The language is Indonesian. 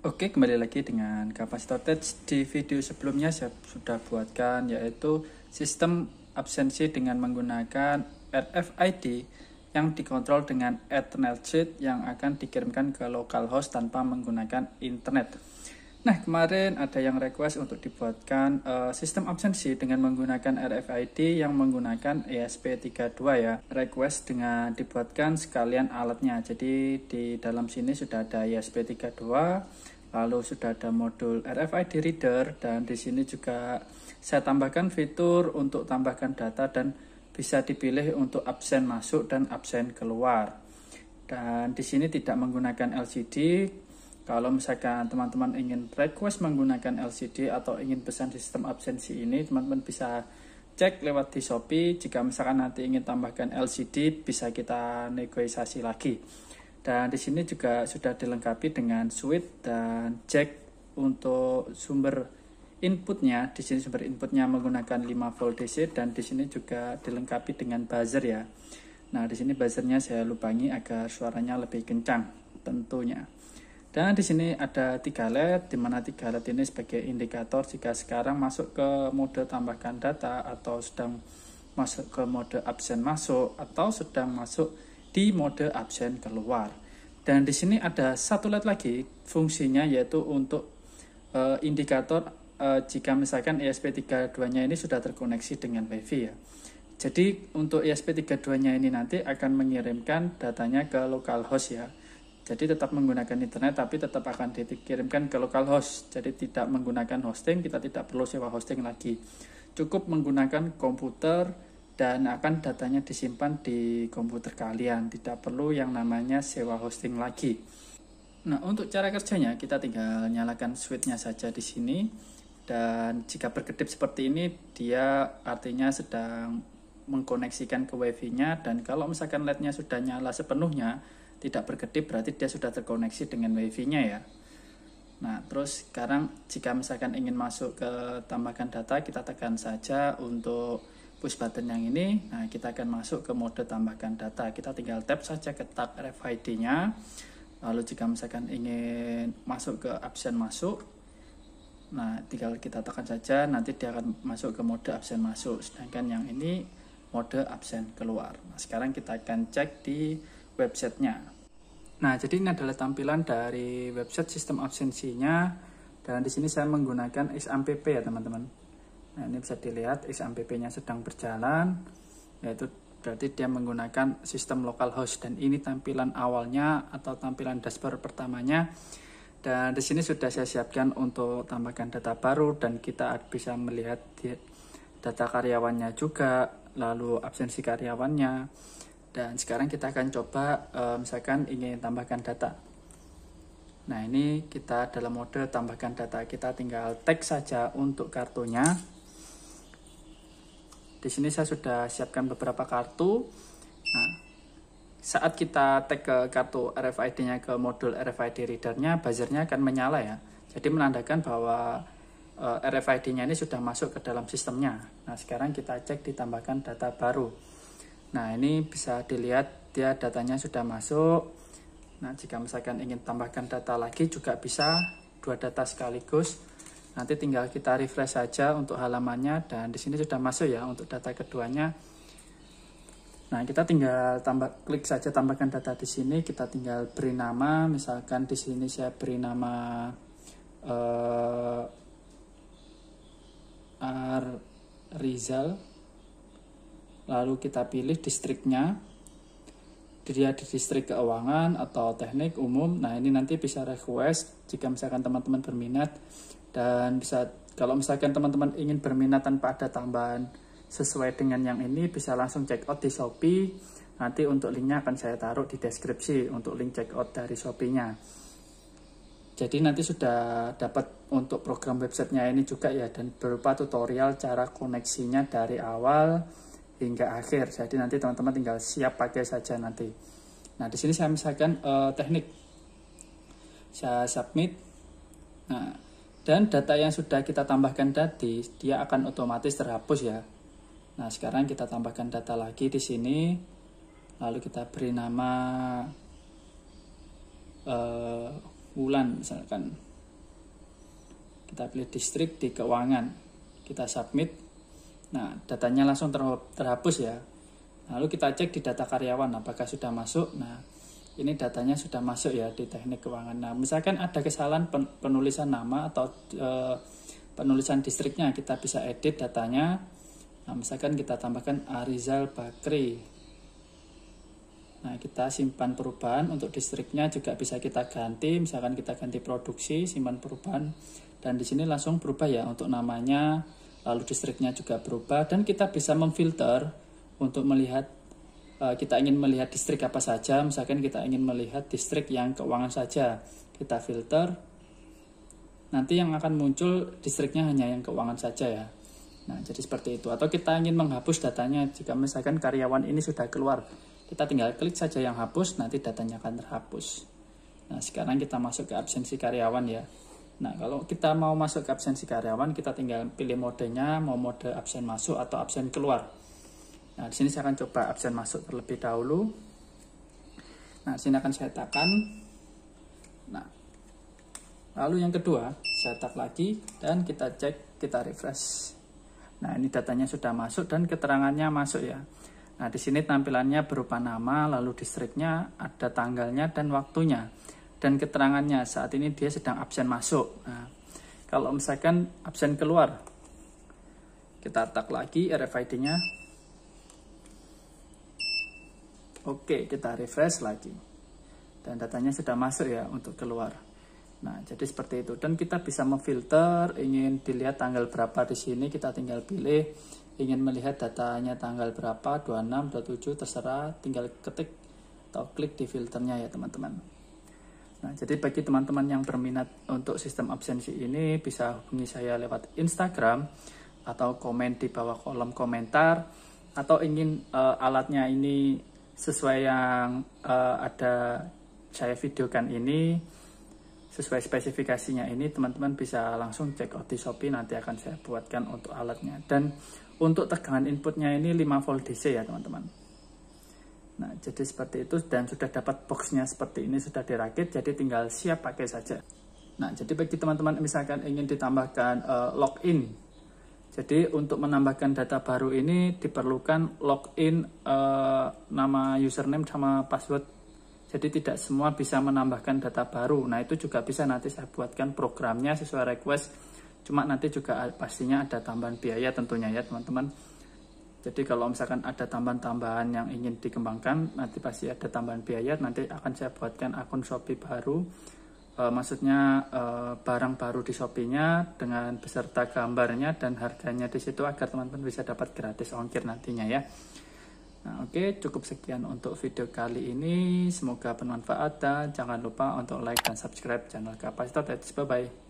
Oke, kembali lagi dengan kapasitor touch. Di video sebelumnya saya sudah buatkan yaitu sistem absensi dengan menggunakan RFID yang dikontrol dengan Ethernet sheet yang akan dikirimkan ke localhost tanpa menggunakan internet. Nah, kemarin ada yang request untuk dibuatkan sistem absensi dengan menggunakan RFID yang menggunakan ESP32 ya. Request dengan dibuatkan sekalian alatnya. Jadi di dalam sini sudah ada ESP32, lalu sudah ada modul RFID reader, dan di sini juga saya tambahkan fitur untuk tambahkan data dan bisa dipilih untuk absen masuk dan absen keluar. Dan di sini tidak menggunakan LCD. Kalau misalkan teman-teman ingin request menggunakan LCD atau ingin pesan sistem absensi ini, teman-teman bisa cek lewat di Shopee. Jika misalkan nanti ingin tambahkan LCD, bisa kita negosiasi lagi. Dan di sini juga sudah dilengkapi dengan switch dan jack untuk sumber inputnya. Di sini sumber inputnya menggunakan 5 volt DC, dan di sini juga dilengkapi dengan buzzer ya. Nah, di sini buzzernya saya lubangi agar suaranya lebih kencang tentunya. Dan di sini ada 3 LED, di mana 3 LED ini sebagai indikator jika sekarang masuk ke mode tambahkan data, atau sedang masuk ke mode absen masuk, atau sedang masuk di mode absen keluar. Dan di sini ada 1 LED lagi fungsinya, yaitu untuk indikator jika misalkan ESP32-nya ini sudah terkoneksi dengan WiFi ya. Jadi untuk ESP32-nya ini nanti akan mengirimkan datanya ke localhost ya. Jadi tetap menggunakan internet, tapi tetap akan dikirimkan ke localhost. Jadi tidak menggunakan hosting, kita tidak perlu sewa hosting lagi. Cukup menggunakan komputer dan akan datanya disimpan di komputer kalian. Tidak perlu yang namanya sewa hosting lagi. Nah, untuk cara kerjanya kita tinggal nyalakan switch-nya saja di sini. Dan jika berkedip seperti ini, dia artinya sedang mengkoneksikan ke WiFi-nya. Dan kalau misalkan LED-nya sudah nyala sepenuhnya, tidak berkedip, berarti dia sudah terkoneksi dengan WiFi-nya ya. Nah, terus sekarang jika misalkan ingin masuk ke tambahkan data, kita tekan saja untuk push button yang ini. Nah, kita akan masuk ke mode tambahkan data. Kita tinggal tap saja ke tab RFID-nya. Lalu jika misalkan ingin masuk ke absen masuk, nah tinggal kita tekan saja, nanti dia akan masuk ke mode absen masuk. Sedangkan yang ini mode absen keluar. Nah, sekarang kita akan cek di websitenya. Nah, jadi ini adalah tampilan dari website sistem absensinya, dan di sini saya menggunakan XAMPP ya teman-teman. Nah, ini bisa dilihat XAMPP-nya sedang berjalan, yaitu berarti dia menggunakan sistem localhost, dan ini tampilan awalnya atau tampilan dashboard pertamanya. Dan di sini sudah saya siapkan untuk tambahkan data baru, dan kita bisa melihat data karyawannya juga, lalu absensi karyawannya. Dan sekarang kita akan coba misalkan ingin tambahkan data. Nah, ini kita dalam mode tambahkan data. Kita tinggal tag saja untuk kartunya. Di sini saya sudah siapkan beberapa kartu. Nah, saat kita tag ke kartu RFID-nya ke modul RFID reader-nya, buzzernya akan menyala ya. Jadi menandakan bahwa RFID-nya ini sudah masuk ke dalam sistemnya. Nah, sekarang kita cek ditambahkan data baru. Nah, ini bisa dilihat dia datanya sudah masuk. Nah, jika misalkan ingin tambahkan data lagi juga bisa, 2 data sekaligus. Nanti tinggal kita refresh saja untuk halamannya, dan di sini sudah masuk ya untuk data keduanya. Nah, kita tinggal klik saja tambahkan data di sini. Kita tinggal beri nama, misalkan di sini saya beri nama Rizal. Lalu kita pilih distriknya, dia di distrik keuangan atau teknik umum. Nah, ini nanti bisa request jika misalkan teman-teman berminat, dan bisa kalau misalkan teman-teman ingin berminat tanpa ada tambahan sesuai dengan yang ini, bisa langsung check out di Shopee. Nanti untuk linknya akan saya taruh di deskripsi untuk link check out dari Shopee-nya. Jadi nanti sudah dapat untuk program websitenya ini juga ya, dan berupa tutorial cara koneksinya dari awal hingga akhir. Jadi nanti teman-teman tinggal siap pakai saja nanti. Nah, di sini saya misalkan teknik, saya submit. Nah, dan data yang sudah kita tambahkan tadi dia akan otomatis terhapus ya. Nah, sekarang kita tambahkan data lagi di sini. Lalu kita beri nama bulan misalkan. Kita pilih distrik di keuangan, kita submit. Nah, datanya langsung terhapus ya. Lalu kita cek di data karyawan apakah sudah masuk. Nah, ini datanya sudah masuk ya di teknik keuangan. Nah, misalkan ada kesalahan penulisan nama atau penulisan distriknya, kita bisa edit datanya. Nah, misalkan kita tambahkan Arizal Bakri. Nah, kita simpan perubahan. Untuk distriknya juga bisa kita ganti, misalkan kita ganti produksi, simpan perubahan, dan di sini langsung berubah ya untuk namanya, lalu distriknya juga berubah, dan kita bisa memfilter untuk melihat kita ingin melihat distrik apa saja. Misalkan kita ingin melihat distrik yang keuangan saja, kita filter, nanti yang akan muncul distriknya hanya yang keuangan saja ya. Nah, jadi seperti itu. Atau kita ingin menghapus datanya, jika misalkan karyawan ini sudah keluar, kita tinggal klik saja yang hapus, nanti datanya akan terhapus. Nah, sekarang kita masuk ke absensi karyawan ya. Nah, kalau kita mau masuk ke absensi karyawan, kita tinggal pilih modenya, mau mode absen masuk atau absen keluar. Nah, di sini saya akan coba absen masuk terlebih dahulu. Nah, di sini akan saya tekan. Nah, lalu yang kedua, saya tag lagi dan kita cek, kita refresh. Nah, ini datanya sudah masuk dan keterangannya masuk ya. Nah, di sini tampilannya berupa nama, lalu distriknya, ada tanggalnya dan waktunya. Dan keterangannya saat ini dia sedang absen masuk. Nah, kalau misalkan absen keluar, kita tag lagi RFID-nya. Oke, kita refresh lagi. Dan datanya sudah masuk ya untuk keluar. Nah, jadi seperti itu. Dan kita bisa memfilter, ingin dilihat tanggal berapa di sini, kita tinggal pilih. Ingin melihat datanya tanggal berapa, 26, 27, terserah, tinggal ketik atau klik di filternya ya teman-teman. Nah, jadi bagi teman-teman yang berminat untuk sistem absensi ini, bisa hubungi saya lewat Instagram, atau komen di bawah kolom komentar, atau ingin alatnya ini sesuai yang ada saya videokan ini, sesuai spesifikasinya ini, teman-teman bisa langsung cek out di Shopee, nanti akan saya buatkan untuk alatnya. Dan untuk tegangan inputnya ini 5 volt DC ya teman-teman. Nah, jadi seperti itu, dan sudah dapat boxnya seperti ini, sudah dirakit, jadi tinggal siap pakai saja. Nah, jadi bagi teman-teman misalkan ingin ditambahkan login, jadi untuk menambahkan data baru ini diperlukan login, nama username sama password. Jadi tidak semua bisa menambahkan data baru. Nah, itu juga bisa nanti saya buatkan programnya sesuai request. Cuma nanti juga pastinya ada tambahan biaya tentunya ya teman-teman. Jadi kalau misalkan ada tambahan-tambahan yang ingin dikembangkan, nanti pasti ada tambahan biaya. Nanti akan saya buatkan akun Shopee baru. Maksudnya barang baru di Shopee-nya dengan beserta gambarnya dan harganya di situ, agar teman-teman bisa dapat gratis ongkir nantinya ya. Nah, oke, cukup sekian untuk video kali ini. Semoga bermanfaat dan jangan lupa untuk like dan subscribe channel Kapasitor. Bye bye.